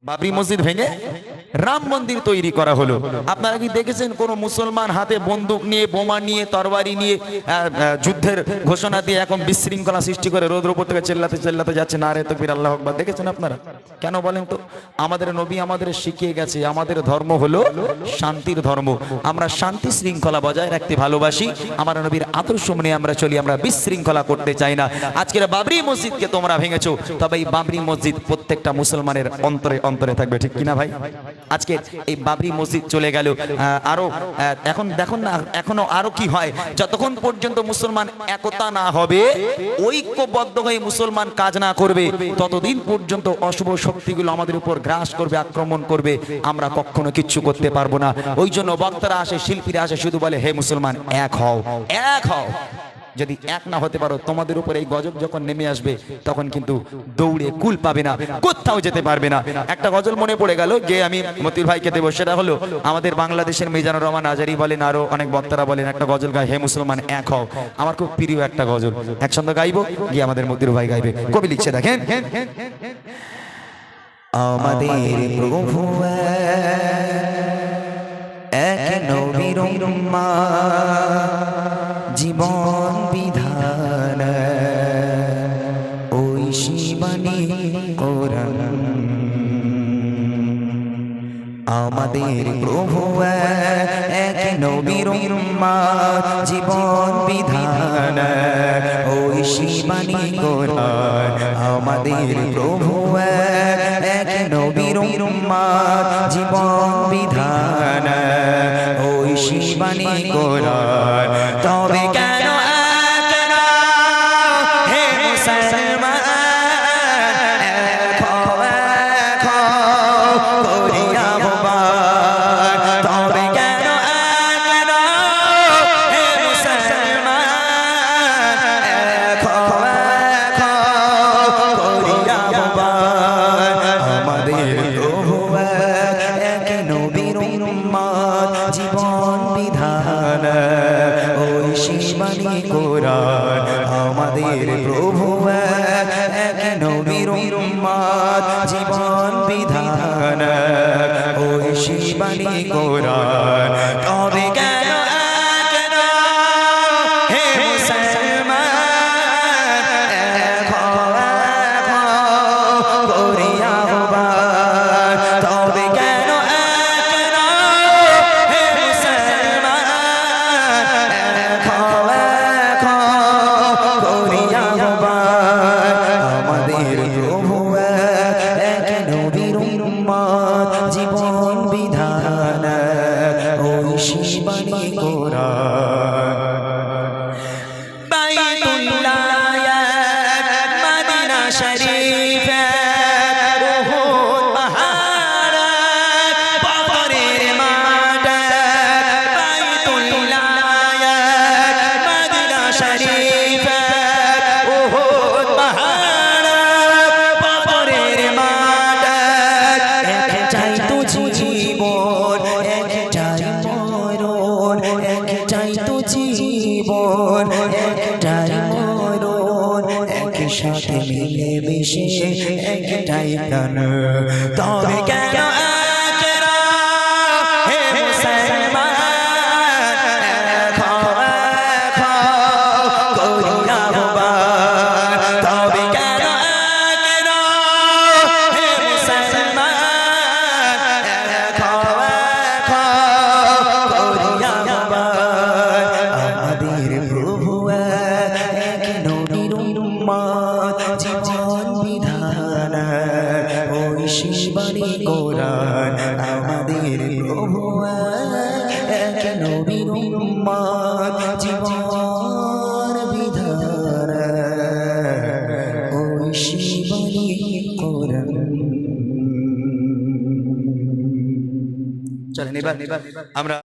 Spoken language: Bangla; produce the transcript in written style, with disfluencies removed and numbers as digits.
বাবরি মসজিদ ভেঙে রাম মন্দির তৈরি করা হলো। আপনারা কি দেখেছেন কোন মুসলমান হাতে বন্দুক নিয়ে, বোমা নিয়ে, তরবারি নিয়ে যুদ্ধের ঘোষণা দিয়ে এখন বিশৃঙ্খলা সৃষ্টি করে রোদের উপর থেকে চেল্লাতে চেল্লাতে যাচ্ছে, নারে তাকবীর আল্লাহু আকবার? দেখেছেন আপনারা? কেন বলেন তো? আমাদের নবী আমাদের শিখিয়ে গেছে, আমাদের ধর্ম হলো শান্তির ধর্ম। আমরা শান্তি শৃঙ্খলা বজায় রাখতে ভালোবাসি। আমার নবীর আদর্শ মেনে আমরা চলি, আমরা বিশৃঙ্খলা করতে চাই না। আজকের বাবরি মসজিদকে তোমরা ভেঙেছো, তবে এই বাবরি মসজিদ প্রত্যেকটা মুসলমানের অন্তরে অন্তরে থাকবে, ঠিক কিনা ভাই? আজকে এই বাবরি মসজিদ চলে গেল, আরো এখন দেখুন না, এখনো আরো কি হয়, যতক্ষণ পর্যন্ত মুসলমান একতা না হবে, ঐক্যবদ্ধ হয়ে মুসলমান কাজ না করবে, ততদিন পর্যন্ত অশুভ শক্তিগুলো আমাদের উপর গ্রাস করবে, আক্রমণ করবে, আমরা কখনো কিচ্ছু করতে পারবো না। ওই জন্য বক্তারা আসে, শিল্পীরা আসে, শুধু বলে হে মুসলমান এক হও, এক হও। যদি এক না হতে পারো, তোমাদের উপর এই গজব যখন নেমে আসবে, তখন কিন্তু দৌড়ে কুল পাবে না, কোথাও যেতে পারবে না। একটা গজল মনে পড়ে গেল, যে আমি মতিউর ভাইকে দেবো, সেটা হলো আমাদের বাংলাদেশের মিজানুর রহমান আজারি বলেন, আরো অনেক বক্তারা বলেন, একটা গজল গায়, হে মুসলমান এক হও। আমার খুব প্রিয় একটা গজল, একসঙ্গে গাইবো, গিয়ে আমাদের মতিউর ভাই গাইবে। কবি লিখছে, দেখেন, আমাদের প্রভু এক নবীর উম্মত, জীবন বিধান ওই শিবানী কোরআন। আমাদের প্রভু এক নবীর উম্মত, জীবন বিধান ওই শিবানী কোরআন। আমাদের প্রভু এক নবীর উম্মত, জীবন বিধান ওই শিবানী কোরআন। তবে কেন হে মুসলমান করিয়া ভবান? তবে কেন হে মুসলমান করিয়া ভবান? আমাদের প্রভু এক নবীর উম্মত, জীবন বিধান ওই শিবানী কোরআন। আমাদের প্রভু এক নবীর উম্মত, জীবন বিধান ওই শিবানী কোরআন। তবে কেন হে মুসলমান করিয়া ভবান? তবে কেন হে মুসলমান করিয়া ভবান? আমাদের প্রভু এক নবীর উম্মত, জীবন বিধান ওই শিবানী কোরআন। বাইতুল্লাহ মদিনা শরীফ উহুদ পাহাড় পাথরের মাঠ। বাইতুল্লাহ মদিনা শরীফ উহুদ পাহাড় পাথরের মাঠ। এক চাই তো জীবন, এক চাই মরণ, এক চাই তো জীবন, একটাই মরণ, একসাথে মিলে মিশে একটাই প্রাণ। তবে কেন হে মুসলমান করিয়া ভবান? তবে কেন হে মুসলমান করিয়া ভবান? আমাদের প্রভু এক নবীর উম্মত, জীবন বিধান ওই শিবানী কোরআন। আমাদের প্রভু এক নবীর উম্মত, জীবন বিধান ওই শিবানী কোরআন। চলেন এবার আমরা